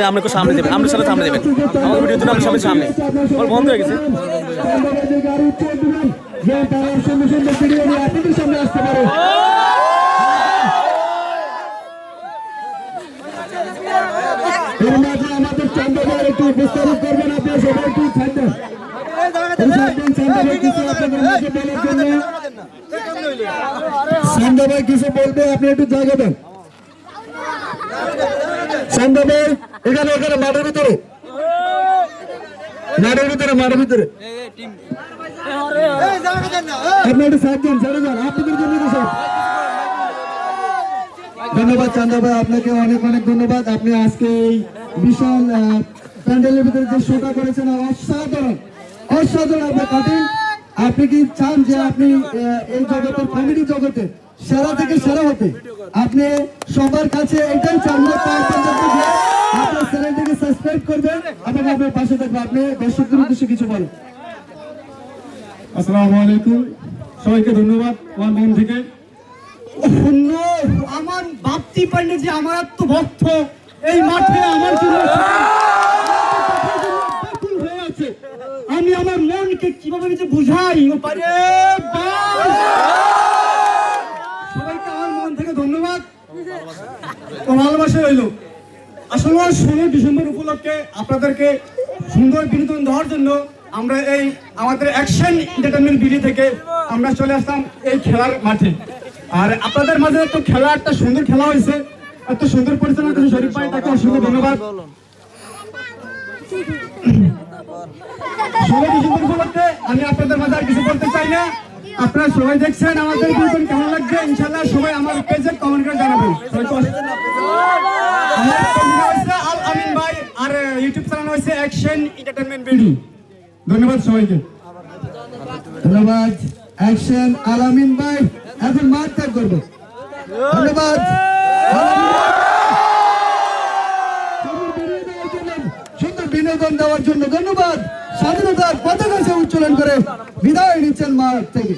আপনাকে সামনে দেবেন, আপনার সাথে সামনে দেবেন। আমার ভিডিওর জন্য আপনার সামনে আমার বন্ধ হয়ে গেছে। আমাদের চন্দ্রবার একটু বিস্তারিত করবেন, আপনার সবাই একটু থাকবেন। সন্ধ্যা ভাই কিছু বলবে, আপনি একটু জায়গা দেন। সন্ধ্যা ভাই এখানে এখানে মাঠের ভিতরে আপনি একটু সাথ দেন, ছেড়ে যান, আপনাদের জন্য সব ধন্যবাদ। চান্দা ভাই আপনাকে অনেক অনেক ধন্যবাদ। আপনি আজকে এই বিশাল প্যান্ডেলের ভিতরে যে শোটা করেছেন অসাধারণ অসাধারণ। আপনার কাটিং, আপনি কি চান যে আপনি এই জগতের কমেডি জগতে সেরা থেকে সেরা হতে? আপনি সবার কাছে এটাই চান যে আপনার চ্যানেলটিকে সাবস্ক্রাইব করবেন এবং আপনার পাশে থাকবে। আপনি দর্শকদের উদ্দেশ্যে কিছু বলেন। আসসালামু আলাইকুম, সবাইকে ধন্যবাদ আমার মন থেকে। আমার বাপ্তি পান্ডে যে আমার এত ভক্ত এই মাঠে আমার জন্য হয়ে আছে, আমি আমার মনকে কিভাবে যে বুঝাই। সবাইকে আমার মন থেকে ধন্যবাদ ও ভালোবাসা রইল। আসলে 16 ডিসেম্বর উপলক্ষে আপনাদেরকে সুন্দর বিনোদন দেওয়ার জন্য আমরা এই আমাদের অ্যাকশন এন্টারটেইনমেন্ট বিডি থেকে আমরা চলে আসলাম এই খেলার মাঠে। আর আপনাদের মাঝে তো খেলা একটা সুন্দর খেলা হয়েছে, এত সুন্দর পরিচালনা করেছে শরীফ ভাই, তাকে অসংখ্য ধন্যবাদ। 16 ডিসেম্বর উপলক্ষে আমি আপনাদের মাঝে আর কিছু বলতে চাই না। আপনারা সবাই দেখছেন আমাদের বিনোদন কেমন লাগছে, ইনশাআল্লাহ সবাই আমার পেজে কমেন্ট করে জানাবেন। আমার আল আমিন ভাই আর ইউটিউব চ্যানেল হয়েছে অ্যাকশন এন্টারটেইনমেন্ট বিডি। ধন্যবাদ সবাইকে। ধন্যবাদ অ্যাকশন আল আমিন ভাই। এখন মাঠ ত্যাগ করবো। ধন্যবাদ সুন্দর বিনোদন দেওয়ার জন্য। ধন্যবাদ। স্বাধীনতার পতাকা উত্তোলন করে বিদায় নিচ্ছেন মাঠ থেকে।